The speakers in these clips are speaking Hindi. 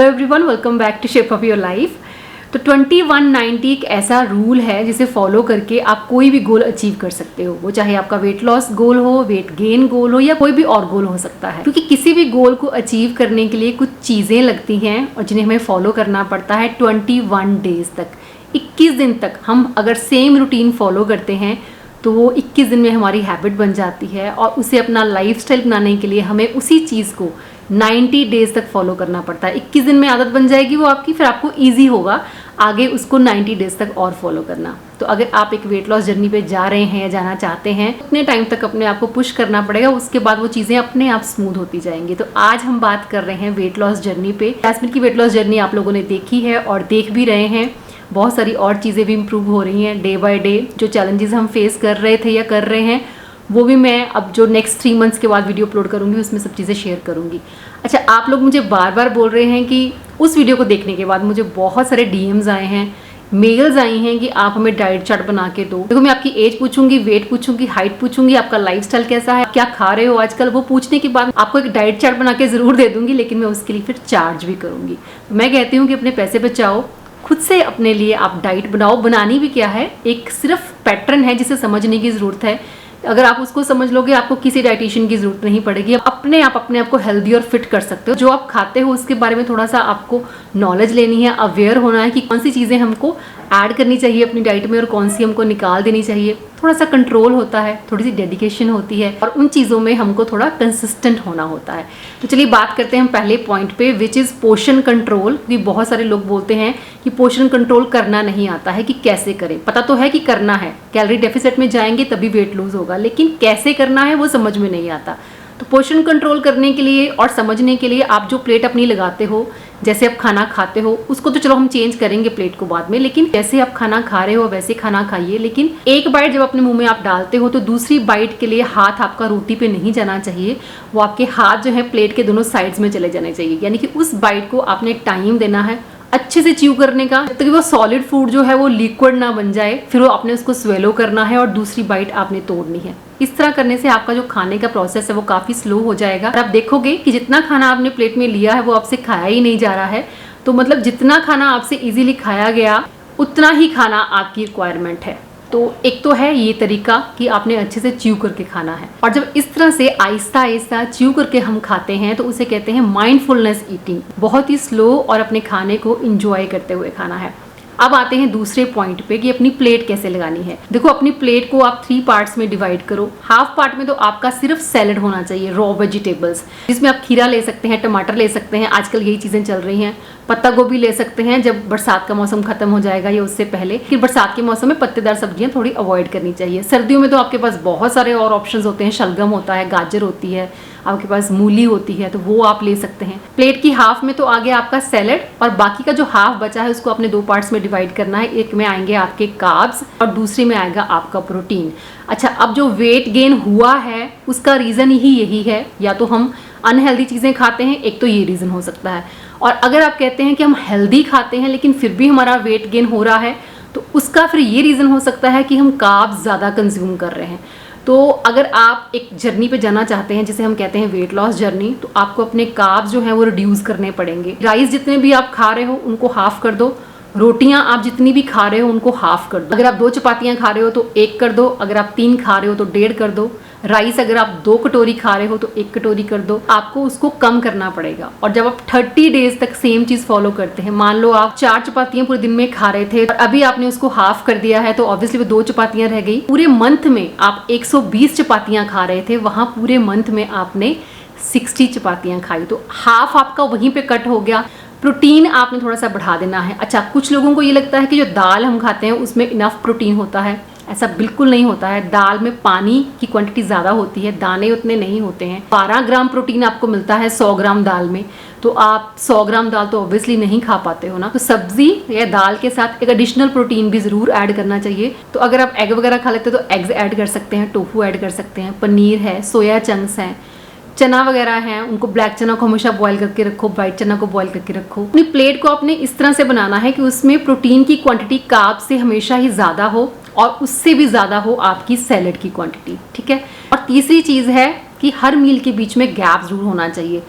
Hello everyone, welcome back to shape of your life. तो 21-90 एक ऐसा रूल है जिसे फॉलो करके आप कोई भी गोल अचीव कर सकते हो। वो चाहे आपका वेट लॉस गोल हो, वेट गेन गोल हो या कोई भी और गोल हो सकता है। क्योंकि किसी भी गोल को अचीव करने के लिए कुछ चीज़ें लगती हैं और जिन्हें हमें फॉलो करना पड़ता है 21 डेज तक। 21 दिन तक हम अगर सेम रूटीन फॉलो करते हैं तो वो 21 दिन में हमारी हैबिट बन जाती है और उसे अपना लाइफस्टाइल बनाने के लिए हमें उसी चीज़ को 90 डेज तक फॉलो करना पड़ता है। 21 दिन में आदत बन जाएगी वो आपकी, फिर आपको इजी होगा आगे उसको 90 डेज तक और फॉलो करना। तो अगर आप एक वेट लॉस जर्नी पे जा रहे हैं या जाना चाहते हैं, उतने टाइम तक अपने आप को पुश करना पड़ेगा, उसके बाद वो चीज़ें अपने आप स्मूथ होती जाएंगी। तो आज हम बात कर रहे हैं वेट लॉस जर्नी पे। जैस्मिन की वेट लॉस जर्नी आप लोगों ने देखी है और देख भी रहे हैं। बहुत सारी और चीज़ें भी इम्प्रूव हो रही हैं डे बाय डे। जो चैलेंजेस हम फेस कर रहे थे या कर रहे हैं वो भी मैं अब जो नेक्स्ट 3 मंथ्स के बाद वीडियो अपलोड करूँगी उसमें सब चीज़ें शेयर करूँगी। अच्छा, आप लोग मुझे बार बार बोल रहे हैं कि उस वीडियो को देखने के बाद मुझे बहुत सारे DMs आए हैं, मेल्स आई हैं कि आप हमें डाइट चार्ट बना के दो। देखो, मैं आपकी एज पूछूंगी, वेट पूछूंगी, हाइट पूछूंगी, आपका लाइफस्टाइल कैसा है, क्या खा रहे हो आजकल, वो पूछने के बाद आपको एक डाइट चार्ट बना के ज़रूर दे दूंगी, लेकिन मैं उसके लिए फिर चार्ज भी करूँगी। मैं कहती हूँ कि अपने पैसे बचाओ, खुद से अपने लिए आप डाइट बनाओ। बनानी भी क्या है, एक सिर्फ पैटर्न है जिसे समझने की ज़रूरत है। अगर आप उसको समझ लोगे आपको किसी डाइटिशियन की जरूरत नहीं पड़ेगी। आप अपने आप को हेल्दी और फिट कर सकते हो। जो आप खाते हो उसके बारे में थोड़ा सा आपको नॉलेज लेनी है, अवेयर होना है कि कौन सी चीज़ें हमको ऐड करनी चाहिए अपनी डाइट में और कौन सी हमको निकाल देनी चाहिए। थोड़ा सा कंट्रोल होता है, थोड़ी सी डेडिकेशन होती है और उन चीज़ों में हमको थोड़ा कंसिस्टेंट होना होता है। तो चलिए बात करते हैं हम पहले पॉइंट पे, विच इज़ पोर्शन कंट्रोल। क्योंकि बहुत सारे लोग बोलते हैं कि पोर्शन कंट्रोल करना नहीं आता है, कि कैसे करें। पता तो है कि करना है, कैलोरी डेफिसिट में जाएंगे तभी वेट लूज होगा, लेकिन कैसे करना है वो समझ में नहीं आता। तो पोर्शन कंट्रोल करने के लिए और समझने के लिए आप जो प्लेट अपनी लगाते हो, जैसे आप खाना खाते हो, उसको तो चलो हम चेंज करेंगे प्लेट को बाद में, लेकिन जैसे आप खाना खा रहे हो वैसे खाना खाइए। लेकिन एक बाइट जब अपने मुंह में आप डालते हो तो दूसरी बाइट के लिए हाथ आपका रोटी पे नहीं जाना चाहिए, वो आपके हाथ जो है प्लेट के दोनों साइड्स में चले जाने चाहिए। यानी कि उस बाइट को आपने टाइम देना है अच्छे से च्यू करने का, जब तक वो सॉलिड फूड जो है वो लिक्विड ना बन जाए, फिर वो आपने उसको स्वेलो करना है और दूसरी बाइट आपने तोड़नी है। इस तरह करने से आपका जो खाने का प्रोसेस है वो काफ़ी स्लो हो जाएगा और आप देखोगे कि जितना खाना आपने प्लेट में लिया है वो आपसे खाया ही नहीं जा रहा है। तो मतलब जितना खाना आपसे इजीली खाया गया उतना ही खाना आपकी रिक्वायरमेंट है। तो एक तो है ये तरीका कि आपने अच्छे से च्यू करके खाना है, और जब इस तरह से आहिस्ता आहिस्ता च्यू करके हम खाते हैं तो उसे कहते हैं माइंडफुलनेस ईटिंग। बहुत ही स्लो और अपने खाने को इंजॉय करते हुए खाना है। अब आते हैं दूसरे पॉइंट पे कि अपनी प्लेट कैसे लगानी है। देखो, अपनी प्लेट को आप 3 पार्ट्स में डिवाइड करो। हाफ पार्ट में तो आपका सिर्फ सैलेड होना चाहिए, रॉ वेजिटेबल्स, जिसमें आप खीरा ले सकते हैं, टमाटर ले सकते हैं, आजकल यही चीज़ें चल रही हैं। पत्ता गोभी ले सकते हैं जब बरसात का मौसम खत्म हो जाएगा या उससे पहले। फिर बरसात के मौसम में पत्तेदार सब्जियां थोड़ी अवॉइड करनी चाहिए। सर्दियों में तो आपके पास बहुत सारे और ऑप्शंस होते हैं, शलगम होता है, गाजर होती है, आपके पास मूली होती है, तो वो आप ले सकते हैं। प्लेट की हाफ में तो आ गया आपका सैलेड और बाकी का जो हाफ बचा है उसको आपने 2 पार्ट्स में डिवाइड करना है। एक में आएंगे आपके कार्ब्स और दूसरे में आएगा आपका प्रोटीन। अच्छा, अब जो वेट गेन हुआ है उसका रीज़न ही यही है, या तो हम अनहेल्दी चीज़ें खाते हैं, एक तो ये रीज़न हो सकता है, और अगर आप कहते हैं कि हम हेल्दी खाते हैं लेकिन फिर भी हमारा वेट गेन हो रहा है तो उसका फिर ये रीज़न हो सकता है कि हम कार्ब्स ज़्यादा कंज्यूम कर रहे हैं। तो अगर आप एक जर्नी पे जाना चाहते हैं जिसे हम कहते हैं वेट लॉस जर्नी, तो आपको अपने कार्ब्स जो हैं वो रिड्यूस करने पड़ेंगे। राइस जितने भी आप खा रहे हो उनको हाफ कर दो, रोटियां आप जितनी भी खा रहे हो उनको हाफ कर दो। अगर आप 2 चपातियां खा रहे हो तो 1 कर दो, अगर आप 3 खा रहे हो तो 1.5 कर दो। राइस अगर आप 2 कटोरी खा रहे हो तो 1 कटोरी कर दो। आपको उसको कम करना पड़ेगा। और जब आप 30 डेज तक सेम चीज़ फॉलो करते हैं, मान लो आप 4 चपातियां पूरे दिन में खा रहे थे और अभी आपने उसको हाफ कर दिया है, तो ऑब्वियसली वो 2 चपातियां रह गई। पूरे मंथ में आप 120 चपातियां खा रहे थे, वहां पूरे मंथ में आपने 60 चपातियां खाई, तो हाफ आपका वहीं पे कट हो गया। प्रोटीन आपने थोड़ा सा बढ़ा देना है। अच्छा, कुछ लोगों को ये लगता है कि जो दाल हम खाते हैं उसमें इनफ प्रोटीन होता है, ऐसा बिल्कुल नहीं होता है। दाल में पानी की क्वांटिटी ज़्यादा होती है, दाने उतने नहीं होते हैं। 12 ग्राम प्रोटीन आपको मिलता है 100 ग्राम दाल में, तो आप 100 ग्राम दाल तो ऑब्वियसली नहीं खा पाते हो ना। तो सब्जी या दाल के साथ एक एडिशनल प्रोटीन भी ज़रूर ऐड करना चाहिए। तो अगर आप एग वगैरह खा लेते हो तो एग्स ऐड कर सकते हैं, टोफू ऐड कर सकते हैं, पनीर है, सोया चंक्स हैं, चना वगैरह हैं, उनको ब्लैक चना को हमेशा बॉईल करके रखो, वाइट चना को बॉईल करके रखो। अपनी प्लेट को आपने इस तरह से बनाना है कि उसमें प्रोटीन की क्वांटिटी कार्ब से हमेशा ही ज़्यादा हो और उससे भी ज़्यादा हो आपकी सैलेड की क्वांटिटी, ठीक है। और तीसरी चीज़ है कि हर मील के बीच में गैप जरूर होना चाहिए।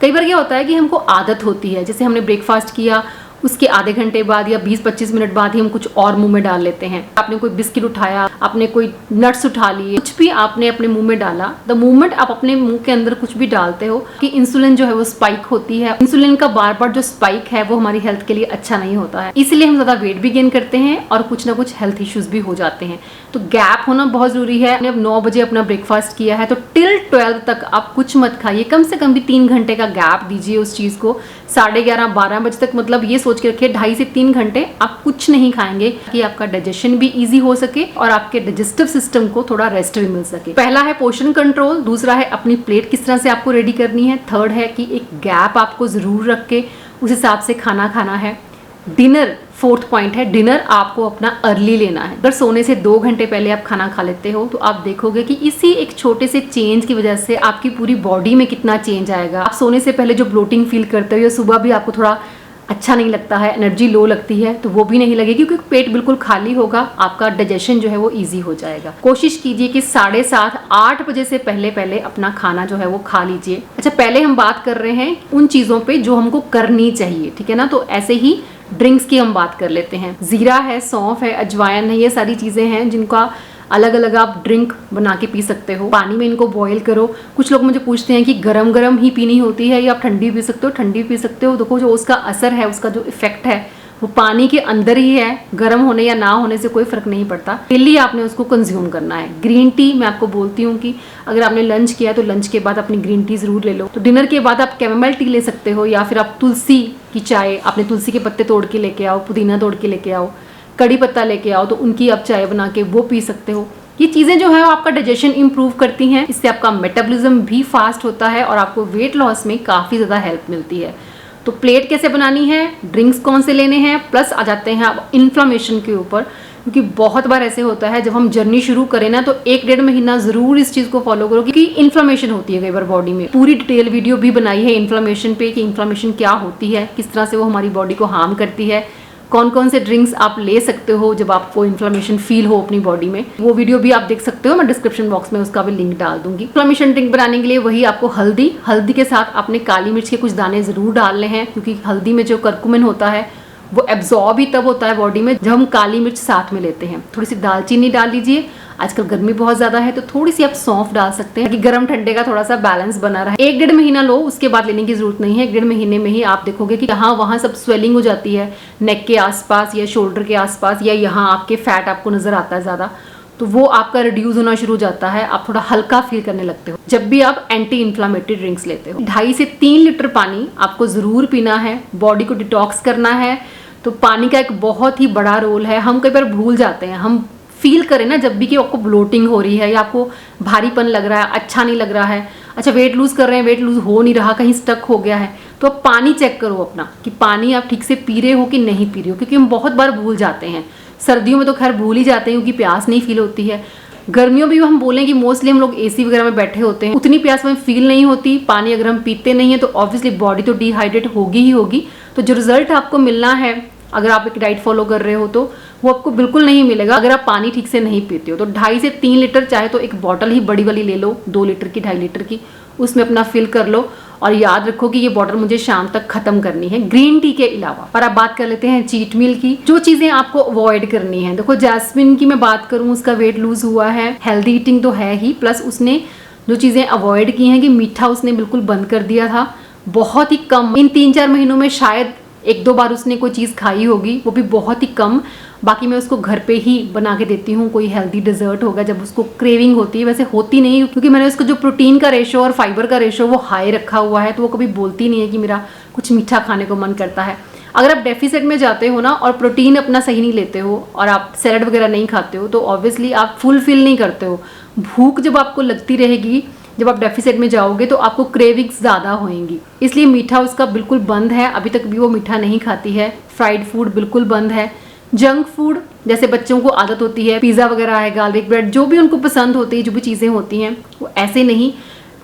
कई बार क्या होता है कि हमको आदत होती है, जैसे हमने ब्रेकफास्ट किया उसके आधे घंटे बाद या 20-25 मिनट बाद ही हम कुछ और मुंह में डाल लेते हैं। आपने कोई बिस्किट उठाया, आपने कोई नट्स उठा लिए, कुछ भी आपने अपने मुंह में डाला, द मोमेंट आप अपने मुंह के अंदर कुछ भी डालते हो कि इंसुलिन जो है वो स्पाइक होती है। इंसुलिन का बार बार जो स्पाइक है वो हमारी हेल्थ के लिए अच्छा नहीं होता है, इसलिए हम ज्यादा वेट भी गेन करते हैं और कुछ ना कुछ हेल्थ इश्यूज भी हो जाते हैं। तो गैप होना बहुत जरूरी है। आपने अब 9 बजे अपना ब्रेकफास्ट किया है तो टिल 12 तक आप कुछ मत खाइए, कम से कम भी 3 घंटे का गैप दीजिए उस चीज को। 11:30-12 बजे तक, मतलब ये सोच के रखिए 2.5 से 3 घंटे आप कुछ नहीं खाएंगे कि आपका डाइजेशन भी इजी हो सके और आपके डाइजेस्टिव सिस्टम को थोड़ा रेस्ट भी मिल सके। पहला है पोर्शन कंट्रोल, दूसरा है अपनी प्लेट किस तरह से आपको रेडी करनी है, थर्ड है कि एक गैप आपको जरूर रख के उस हिसाब से खाना खाना है। डिनर फोर्थ पॉइंट है, डिनर आपको अपना अर्ली लेना है। अगर सोने से 2 घंटे पहले आप खाना खा लेते हो तो आप देखोगे कि इसी एक छोटे से चेंज की वजह से आपकी पूरी बॉडी में कितना चेंज आएगा। आप सोने से पहले जो ब्लोटिंग फील करते हो या सुबह भी आपको थोड़ा अच्छा नहीं लगता है, एनर्जी लो लगती है, तो वो भी नहीं लगेगी क्योंकि पेट बिल्कुल खाली होगा, आपका डाइजेशन जो है वो इजी हो जाएगा। कोशिश कीजिए कि 7:30-8 बजे से पहले पहले अपना खाना जो है वो खा लीजिए। अच्छा, पहले हम बात कर रहे हैं उन चीज़ों पे जो हमको करनी चाहिए, ठीक है ना। तो ऐसे ही ड्रिंक्स की हम बात कर लेते हैं। जीरा है, सौंफ है, अजवाइन है, ये सारी चीज़ें हैं जिनका अलग अलग आप ड्रिंक बना के पी सकते हो। पानी में इनको बॉईल करो। कुछ लोग मुझे पूछते हैं कि गरम गरम ही पीनी होती है या आप ठंडी पी सकते हो, ठंडी पी सकते हो। देखो जो उसका असर है, उसका जो इफेक्ट है वो पानी के अंदर ही है, गर्म होने या ना होने से कोई फर्क नहीं पड़ता। डेली आपने उसको कंज्यूम करना है। ग्रीन टी मैं आपको बोलती हूँ कि अगर आपने लंच किया तो लंच के बाद अपनी ग्रीन टी जरूर ले लो। तो डिनर के बाद आप कैमोमाइल टी ले सकते हो या फिर आप तुलसी की चाय, आपने तुलसी के पत्ते तोड़ के लेके आओ, पुदीना तोड़ के लेके आओ, कड़ी पत्ता लेके आओ, तो उनकी आप चाय बना के वो पी सकते हो। ये चीज़ें जो है वो आपका डाइजेशन इंप्रूव करती हैं, इससे आपका मेटाबॉलिज्म भी फास्ट होता है और आपको वेट लॉस में काफ़ी ज़्यादा हेल्प मिलती है। तो प्लेट कैसे बनानी है, ड्रिंक्स कौन से लेने हैं, प्लस आ जाते हैं अब इन्फ्लेमेशन के ऊपर, क्योंकि बहुत बार ऐसे होता है जब हम जर्नी शुरू करें ना तो 1-1.5 महीना ज़रूर इस चीज़ को फॉलो करो, क्योंकि इन्फ्लेमेशन होती है कई बार बॉडी में। पूरी डिटेल वीडियो भी बनाई है इन्फ्लेमेशन पे कि इन्फ्लेमेशन क्या होती है, किस तरह से वो हमारी बॉडी को हार्म करती है, कौन कौन से ड्रिंक्स आप ले सकते हो जब आपको इन्फ्लेमेशन फील हो अपनी बॉडी में। वो वीडियो भी आप देख सकते हो, मैं डिस्क्रिप्शन बॉक्स में उसका भी लिंक डाल दूंगी। इन्फ्लेमेशन ड्रिंक बनाने के लिए वही आपको हल्दी के साथ आपने काली मिर्च के कुछ दाने जरूर डालने हैं, क्योंकि हल्दी में जो करकुमिन होता है वो एब्जॉर्ब ही तब होता है बॉडी में जब हम काली मिर्च साथ में लेते हैं। थोड़ी सी दालचीनी डाल लीजिए, आजकल गर्मी बहुत ज्यादा है तो थोड़ी सी आप सौंफ डाल सकते हैं कि गर्म ठंडे का थोड़ा सा बैलेंस बना रहे। 1-1.5 महीना लो, उसके बाद लेने की जरूरत नहीं है। 1-1.5 महीने में ही आप देखोगे कि यहाँ वहाँ सब स्वेलिंग हो जाती है, नेक के आसपास या शोल्डर के आसपास, या यहाँ आपके फैट आपको नजर आता है ज्यादा, तो वो आपका रिड्यूस होना शुरू हो जाता है, आप थोड़ा हल्का फील करने लगते हो जब भी आप एंटी इन्फ्लामेटरी ड्रिंक्स लेते हो। 2.5 से 3 लीटर पानी आपको जरूर पीना है, बॉडी को डिटॉक्स करना है। तो पानी का एक बहुत ही बड़ा रोल है, हम कई बार भूल जाते हैं। हम फील करें ना जब भी कि आपको ब्लोटिंग हो रही है या आपको भारीपन लग रहा है, अच्छा नहीं लग रहा है, अच्छा वेट लूज कर रहे हैं, वेट लूज हो नहीं रहा, कहीं स्टक हो गया है, तो आप पानी चेक करो अपना कि पानी आप ठीक से पी रहे हो कि नहीं पी रहे हो, क्योंकि हम बहुत बार भूल जाते हैं। सर्दियों में तो खैर भूल ही जाते हैं क्योंकि प्यास नहीं फील होती है। गर्मियों में भी हम बोलें कि मोस्टली हम लोग एसी वगैरह में बैठे होते हैं, उतनी प्यास हमें फील नहीं होती। पानी अगर हम पीते नहीं है तो ऑब्वियसली बॉडी तो डिहाइड्रेट होगी ही होगी। तो जो रिजल्ट आपको मिलना है अगर आप एक डाइट फॉलो कर रहे हो तो वो आपको बिल्कुल नहीं मिलेगा अगर आप पानी ठीक से नहीं पीते हो। तो 2.5 से 3 लीटर, चाहे तो एक बॉटल ही बड़ी वाली ले लो, 2 लीटर की, 2.5 लीटर की, उसमें अपना फिल कर लो और याद रखो कि ये बॉटल मुझे शाम तक खत्म करनी है, ग्रीन टी के अलावा। पर अब बात कर लेते हैं चीट मील की, जो चीजें आपको अवॉइड करनी है। देखो जैस्मिन की मैं बात करूं, उसका वेट लूज हुआ है, हेल्दी ईटिंग तो है ही, प्लस उसने जो चीजें अवॉइड की हैं कि मीठा उसने बिल्कुल बंद कर दिया था, बहुत ही कम, इन 3-4 महीनों में शायद 1-2 बार उसने कोई चीज़ खाई होगी, वो भी बहुत ही कम। बाकी मैं उसको घर पे ही बना के देती हूँ, कोई हेल्दी डिजर्ट होगा जब उसको क्रेविंग होती है, वैसे होती नहीं क्योंकि मैंने उसको जो प्रोटीन का रेशो और फाइबर का रेशो वो हाई रखा हुआ है, तो वो कभी बोलती नहीं है कि मेरा कुछ मीठा खाने को मन करता है। अगर आप डेफिसिट में जाते हो ना और प्रोटीन अपना सही नहीं लेते हो और आप सैलड वगैरह नहीं खाते हो तो ऑब्वियसली आप फुलफिल नहीं करते हो। भूख जब आपको लगती रहेगी, जब आप डेफिसिट में जाओगे तो आपको क्रेविंग्स ज़्यादा होएंगी, इसलिए मीठा उसका बिल्कुल बंद है, अभी तक भी वो मीठा नहीं खाती है। फ्राइड फूड बिल्कुल बंद है। जंक फूड जैसे बच्चों को आदत होती है, पिज़्ज़ा वगैरह है, गार्लिक ब्रेड, जो भी उनको पसंद होती है, जो भी चीज़ें होती हैं वो ऐसे नहीं।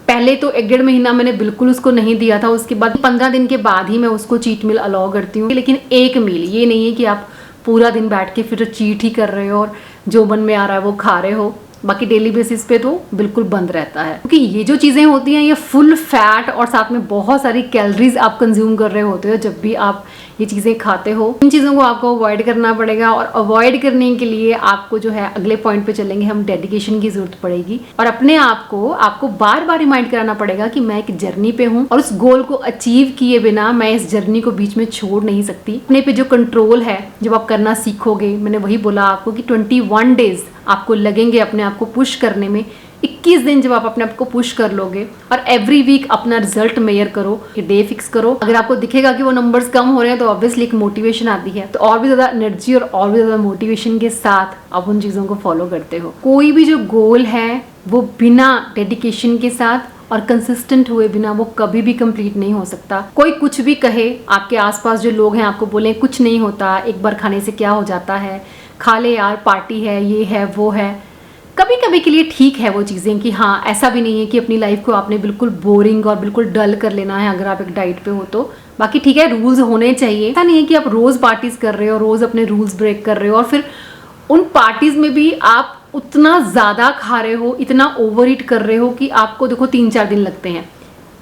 पहले तो 1-1.5 महीना मैंने बिल्कुल उसको नहीं दिया था, उसके बाद 15 दिन के बाद ही मैं उसको चीट मील अलाउ करती हूँ, लेकिन एक मील, ये नहीं है कि आप पूरा दिन बैठ के फिर चीट ही कर रहे हो और जो मन में आ रहा है वो खा रहे हो। बाकी डेली बेसिस पे तो बिल्कुल बंद रहता है, क्योंकि ये जो चीज़ें होती हैं ये फुल फैट और साथ में बहुत सारी कैलोरीज आप कंज्यूम कर रहे होते हो जब भी आप ये चीज़ें खाते हो। इन चीज़ों को आपको अवॉइड करना पड़ेगा, और अवॉइड करने के लिए आपको जो है अगले पॉइंट पे चलेंगे हम, डेडिकेशन की जरूरत पड़ेगी, और अपने आप को आपको बार बार रिमाइंड कराना पड़ेगा कि मैं एक जर्नी पे हूँ और उस गोल को अचीव किए बिना मैं इस जर्नी को बीच में छोड़ नहीं सकती। अपने पे जो कंट्रोल है जब आप करना सीखोगे, मैंने वही बोला आपको कि 21 डेज आपको लगेंगे अपने आप को पुश करने में। 21 दिन जब आप अपने आप को पुश कर लोगे और एवरी वीक अपना रिजल्ट मेजर करो, डे फिक्स करो, अगर आपको दिखेगा कि वो नंबर्स कम हो रहे हैं तो ऑब्वियसली एक मोटिवेशन आती है, तो और भी ज़्यादा एनर्जी और भी ज़्यादा मोटिवेशन के साथ आप उन चीज़ों को फॉलो करते हो। कोई भी जो गोल है वो बिना डेडिकेशन के साथ और कंसिस्टेंट हुए बिना वो कभी भी कंप्लीट नहीं हो सकता। कोई कुछ भी कहे, आपके आसपास जो लोग हैं आपको बोले कुछ नहीं होता, एक बार खाने से क्या हो जाता है, खा ले यार, पार्टी है, ये है वो है, कभी कभी के लिए ठीक है वो चीज़ें कि हाँ, ऐसा भी नहीं है कि अपनी लाइफ को आपने बिल्कुल बोरिंग और बिल्कुल डल कर लेना है अगर आप एक डाइट पे हो तो। बाकी ठीक है, रूल्स होने चाहिए। ऐसा नहीं है कि आप रोज़ पार्टीज कर रहे हो, रोज़ अपने रूल्स ब्रेक कर रहे हो और फिर उन पार्टीज में भी आप उतना ज़्यादा खा रहे हो, इतना ओवर ईट कर रहे हो कि आपको देखो 3-4 दिन लगते हैं।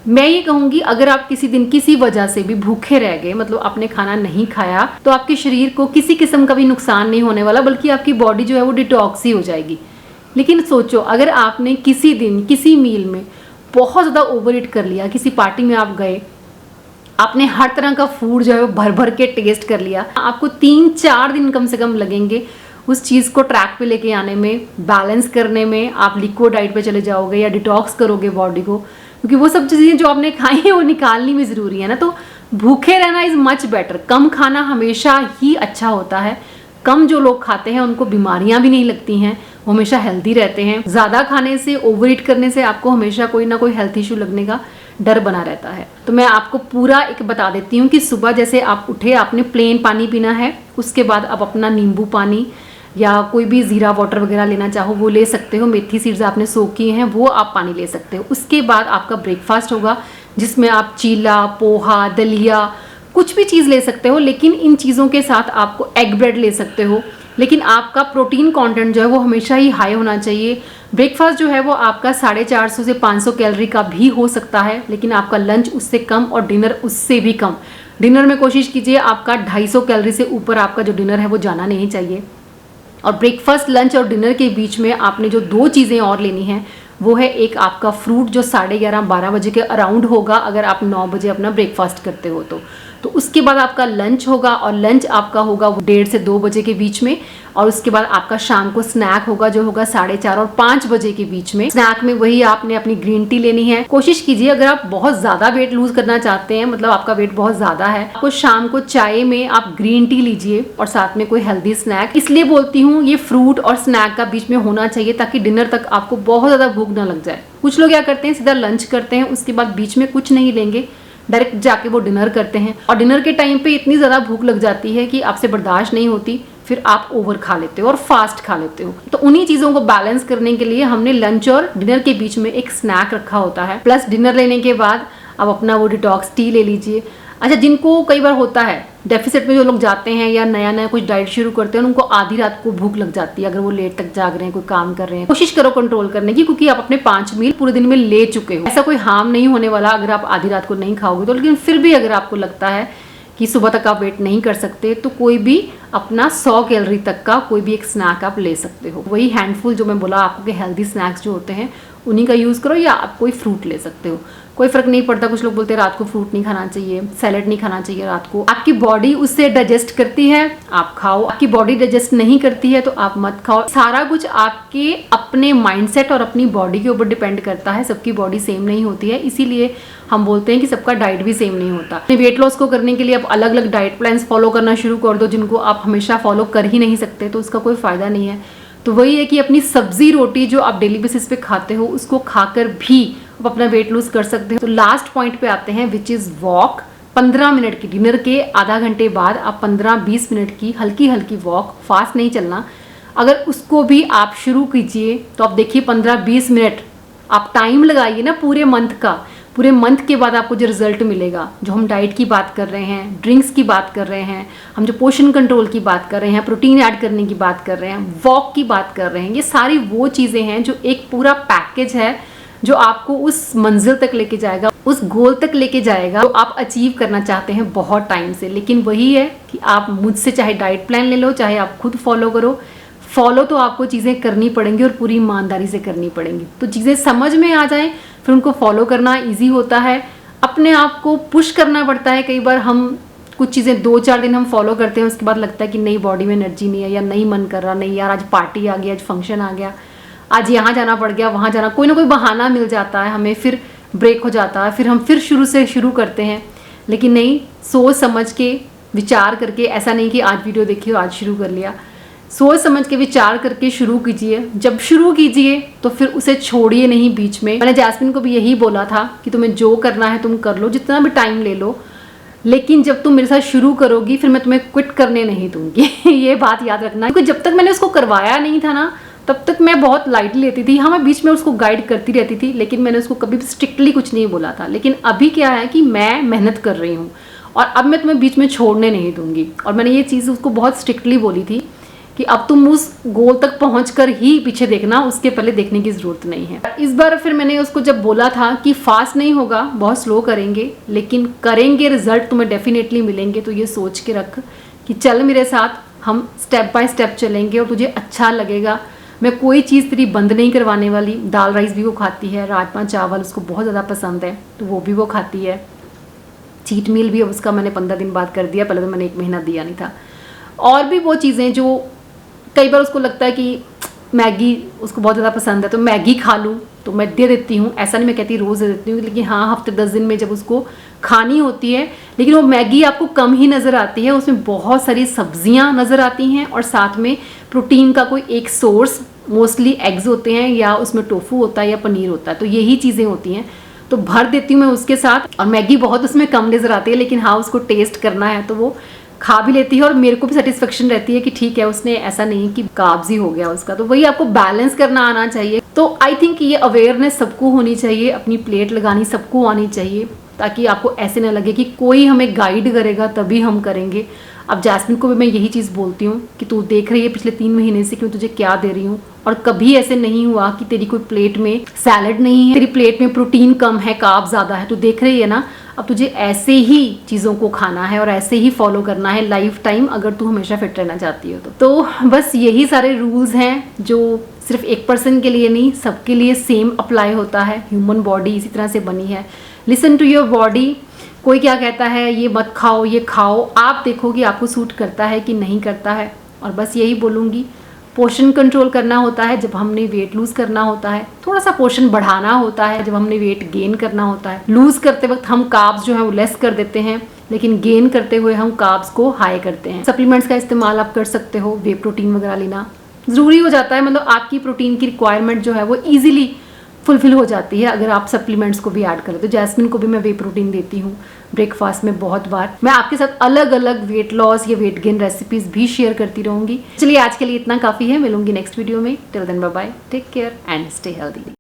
मैं ये कहूँगी अगर आप किसी दिन किसी वजह से भी भूखे रह गए, मतलब आपने खाना नहीं खाया, तो आपके शरीर को किसी किस्म का भी नुकसान नहीं होने वाला, बल्कि आपकी बॉडी जो है वो डिटॉक्स ही हो जाएगी। लेकिन सोचो, अगर आपने किसी दिन किसी मील में बहुत ज़्यादा ओवर ईट कर लिया, किसी पार्टी में आप गए, आपने हर तरह का फूड जो है वो भर भर के टेस्ट कर लिया, आपको 3-4 दिन कम से कम लगेंगे उस चीज़ को ट्रैक पे लेके आने में, बैलेंस करने में। आप लिक्विड डाइट पे चले जाओगे या डिटॉक्स करोगे बॉडी को, क्योंकि वो सब चीज़ें जो आपने खाई हैं वो निकालनी भी ज़रूरी है ना। तो भूखे रहना इज़ मच बेटर। कम खाना हमेशा ही अच्छा होता है। कम जो लोग खाते हैं उनको बीमारियां भी नहीं लगती हैं, वो हमेशा हेल्दी रहते हैं। ज़्यादा खाने से, ओवर ईट करने से आपको हमेशा कोई ना कोई हेल्थ इशू लगने का डर बना रहता है। तो मैं आपको पूरा एक बता देती हूँ कि सुबह जैसे आप उठे, आपने प्लेन पानी पीना है, उसके बाद आप अपना नींबू पानी या कोई भी ज़ीरा वाटर वगैरह लेना चाहो वो ले सकते हो। मेथी सीड्स आपने सोक किए हैं वो आप पानी ले सकते हो। उसके बाद आपका ब्रेकफास्ट होगा जिसमें आप चीला, पोहा, दलिया, कुछ भी चीज़ ले सकते हो, लेकिन इन चीज़ों के साथ आपको एग ब्रेड ले सकते हो, लेकिन आपका प्रोटीन कंटेंट जो है वो हमेशा ही हाई होना चाहिए। ब्रेकफास्ट जो है वो आपका 450 से 500 कैलोरी का भी हो सकता है, लेकिन आपका लंच उससे कम और डिनर उससे भी कम। डिनर में कोशिश कीजिए आपका 250 कैलोरी से ऊपर आपका जो डिनर है वो जाना नहीं चाहिए। और ब्रेकफास्ट, लंच और डिनर के बीच में आपने जो 2 चीज़ें और लेनी हैं वो है एक आपका फ्रूट जो 11:30-12 बजे के अराउंड होगा अगर आप 9 बजे अपना ब्रेकफास्ट करते हो तो उसके बाद आपका लंच होगा, और लंच आपका होगा 1:30 से 2 बजे के बीच में। और उसके बाद आपका शाम को स्नैक होगा जो होगा 4:30 और 5 बजे के बीच में। स्नैक में वही आपने अपनी ग्रीन टी लेनी है। कोशिश कीजिए अगर आप बहुत ज़्यादा वेट लूज करना चाहते हैं, मतलब आपका वेट बहुत ज़्यादा है, आपको शाम को चाय में आप ग्रीन टी लीजिए और साथ में कोई हेल्दी स्नैक। इसलिए बोलती हूँ ये फ्रूट और स्नैक का बीच में होना चाहिए ताकि डिनर तक आपको बहुत ज़्यादा भूख ना लग जाए। कुछ लोग क्या करते हैं, सीधा लंच करते हैं, उसके बाद बीच में कुछ नहीं लेंगे, डायरेक्ट जाके वो डिनर करते हैं, और डिनर के टाइम पे इतनी ज़्यादा भूख लग जाती है कि आपसे बर्दाश्त नहीं होती, फिर आप ओवर खा लेते हो और फास्ट खा लेते हो। तो उन्हीं चीज़ों को बैलेंस करने के लिए हमने लंच और डिनर के बीच में एक स्नैक रखा होता है। प्लस डिनर लेने के बाद आप अपना वो डिटॉक्स टी ले लीजिए। अच्छा, जिनको कई बार होता है डेफिसिट में जो लोग जाते हैं या नया नया कुछ डाइट शुरू करते हैं, उनको आधी रात को भूख लग जाती है अगर वो लेट तक जाग रहे हैं, कोई काम कर रहे हैं। कोशिश करो कंट्रोल करने की, क्योंकि आप अपने 5 मील पूरे दिन में ले चुके हो। ऐसा कोई हार्म नहीं होने वाला अगर आप आधी रात को नहीं खाओगे तो। लेकिन फिर भी अगर आपको लगता है कि सुबह तक आप वेट नहीं कर सकते तो कोई भी अपना 100 कैलोरी तक का कोई भी एक स्नैक आप ले सकते हो। वही हैंडफुल जो मैं बोला आपको कि हेल्दी स्नैक्स जो होते हैं उन्हीं का यूज़ करो, या आप कोई फ्रूट ले सकते हो, कोई फर्क नहीं पड़ता। कुछ लोग बोलते हैं रात को फ्रूट नहीं खाना चाहिए, सैलेड नहीं खाना चाहिए रात को। आपकी बॉडी उससे डाइजेस्ट करती है, आप खाओ। आपकी बॉडी डाइजेस्ट नहीं करती है तो आप मत खाओ। सारा कुछ आपके अपने माइंडसेट और अपनी बॉडी के ऊपर डिपेंड करता है। सबकी बॉडी सेम नहीं होती है, इसीलिए हम बोलते हैं कि सबका डाइट भी सेम नहीं होता। वेट लॉस को करने के लिए आप अलग अलग डाइट प्लान्स फॉलो करना शुरू कर दो जिनको आप हमेशा फॉलो कर ही नहीं सकते, तो उसका कोई फायदा नहीं है। तो वही है कि अपनी सब्जी रोटी जो आप डेली बेसिस पे खाते हो उसको खाकर भी आप अपना वेट लूज कर सकते हो। तो लास्ट पॉइंट पे आते हैं विच इज़ वॉक। 15 मिनट की, डिनर के आधा घंटे बाद आप 15-20 मिनट की हल्की हल्की वॉक, फास्ट नहीं चलना, अगर उसको भी आप शुरू कीजिए तो आप देखिए 15-20 मिनट आप टाइम लगाइए ना पूरे मंथ का, पूरे मंथ के बाद आपको जो रिजल्ट मिलेगा, जो हम डाइट की बात कर रहे हैं, ड्रिंक्स की बात कर रहे हैं, हम जो पोषण कंट्रोल की बात कर रहे हैं, प्रोटीन ऐड करने की बात कर रहे हैं, वॉक की बात कर रहे हैं, ये सारी वो चीज़ें हैं जो एक पूरा पैकेज है जो आपको उस मंजिल तक लेके जाएगा, उस गोल तक लेके जाएगा जो आप अचीव करना चाहते हैं बहुत टाइम से। लेकिन वही है कि आप मुझसे चाहे डाइट प्लान ले लो, चाहे आप खुद फॉलो करो, फॉलो तो आपको चीज़ें करनी पड़ेंगी और पूरी ईमानदारी से करनी पड़ेंगी। तो चीज़ें समझ में आ जाएं, फिर उनको फॉलो करना ईजी होता है। अपने आप को पुश करना पड़ता है। कई बार हम कुछ चीज़ें 2-4 दिन हम फॉलो करते हैं, उसके बाद लगता है कि नई बॉडी में एनर्जी नहीं है या नहीं मन कर रहा, नहीं यार आज पार्टी आ गई, आज फंक्शन आ गया, आज यहाँ जाना पड़ गया, वहाँ जाना, कोई ना कोई बहाना मिल जाता है हमें, फिर ब्रेक हो जाता है, फिर हम फिर शुरू से शुरू करते हैं। लेकिन नहीं, सोच समझ के विचार करके, ऐसा नहीं कि आज वीडियो देखी और आज शुरू कर लिया, सोच समझ के विचार करके शुरू कीजिए। जब शुरू कीजिए तो फिर उसे छोड़िए नहीं बीच में। मैंने जैस्मिन को भी यही बोला था कि तुम्हें जो करना है तुम कर लो, जितना भी टाइम ले लो, लेकिन जब तुम मेरे साथ शुरू करोगी फिर मैं तुम्हें क्विट करने नहीं दूंगी। ये बात याद रखना, क्योंकि जब तक मैंने उसको करवाया नहीं था ना, तब तक मैं बहुत लाइटली लेती थी। हाँ, मैं बीच में उसको गाइड करती रहती थी, लेकिन मैंने उसको कभी स्ट्रिक्टली कुछ नहीं बोला था। लेकिन अभी क्या है कि मैं मेहनत कर रही हूँ और अब मैं तुम्हें बीच में छोड़ने नहीं दूंगी। और मैंने ये चीज़ उसको बहुत स्ट्रिक्टली बोली थी कि अब तुम उस गोल तक पहुंचकर ही पीछे देखना, उसके पहले देखने की ज़रूरत नहीं है। इस बार फिर मैंने उसको जब बोला था कि फास्ट नहीं होगा, बहुत स्लो करेंगे, लेकिन करेंगे, रिजल्ट तुम्हें डेफिनेटली मिलेंगे, तो ये सोच के रख कि चल मेरे साथ, हम स्टेप बाय स्टेप चलेंगे और तुझे अच्छा लगेगा। मैं कोई चीज़ तेरी बंद नहीं करवाने वाली। दाल राइस भी वो खाती है, राजमा चावल उसको बहुत ज़्यादा पसंद है, तो वो भी वो खाती है। चीट मील भी अब उसका मैंने 15 दिन बाद कर दिया, पहले तो मैंने 1 महीना दिया नहीं था। और भी वो चीज़ें जो कई बार उसको लगता है कि मैगी उसको बहुत ज़्यादा पसंद है, तो मैगी खा लूँ, तो मैं दे देती हूँ। ऐसा नहीं मैं कहती रोज़ दे देती हूँ, लेकिन हाँ, हफ्ते 10 दिन में जब उसको खानी होती है। लेकिन वो मैगी आपको कम ही नज़र आती है, उसमें बहुत सारी सब्जियाँ नज़र आती हैं और साथ में प्रोटीन का कोई एक सोर्स, मोस्टली एग्स होते हैं या उसमें टोफू होता है या पनीर होता है, तो यही चीज़ें होती हैं। तो भर देती हूँ मैं उसके साथ। और मैगी बहुत उसमें कम नज़र आती है, लेकिन हाँ, उसको टेस्ट करना है तो वो खा भी लेती है और मेरे को भी सेटिस्फेक्शन रहती है कि ठीक है, उसने ऐसा नहीं कि कार्ब्स ही हो गया उसका। तो वही आपको बैलेंस करना आना चाहिए। तो आई थिंक ये अवेयरनेस सबको होनी चाहिए, अपनी प्लेट लगानी सबको आनी चाहिए, ताकि आपको ऐसे ना लगे कि कोई हमें गाइड करेगा तभी हम करेंगे। अब जैस्मिन को भी मैं यही चीज़ बोलती हूँ कि तू देख रही है पिछले 3 महीने से कि मैं तुझे क्या दे रही हूँ, और कभी ऐसे नहीं हुआ कि तेरी कोई प्लेट में सैलड नहीं है, तेरी प्लेट में प्रोटीन कम है, कार्ब ज़्यादा है। तू देख रही है ना, अब तुझे ऐसे ही चीज़ों को खाना है और ऐसे ही फॉलो करना है लाइफ टाइम, अगर तू हमेशा फिट रहना चाहती हो तो बस यही सारे रूल्स हैं जो सिर्फ एक पर्सन के लिए नहीं, सबके लिए सेम अप्लाई होता है। ह्यूमन बॉडी इसी तरह से बनी है। Listen to your body. कोई क्या कहता है ये मत खाओ, ये खाओ, आप देखो कि आपको सूट करता है कि नहीं करता है। और बस यही बोलूँगी, पोर्शन कंट्रोल करना होता है जब हमने वेट लूज़ करना होता है, थोड़ा सा पोर्शन बढ़ाना होता है जब हमने वेट गेन करना होता है। लूज़ करते वक्त हम कार्ब्स जो है वो लेस कर देते हैं, लेकिन गेन करते हुए हम कार्ब्स को हाई करते हैं। सप्लीमेंट्स का इस्तेमाल आप कर सकते हो, वे प्रोटीन वगैरह लेना ज़रूरी हो जाता है, मतलब आपकी प्रोटीन की रिक्वायरमेंट जो है वो ईजिली फुलफिल हो जाती है अगर आप सप्लीमेंट्स को भी ऐड करें। तो जैस्मिन को भी मैं वे प्रोटीन देती हूँ ब्रेकफास्ट में बहुत बार। मैं आपके साथ अलग अलग वेट लॉस या वेट गेन रेसिपीज भी शेयर करती रहूँगी। चलिए आज के लिए इतना काफ़ी है, मिलूंगी नेक्स्ट वीडियो में। Till then bye bye, take care and stay healthy.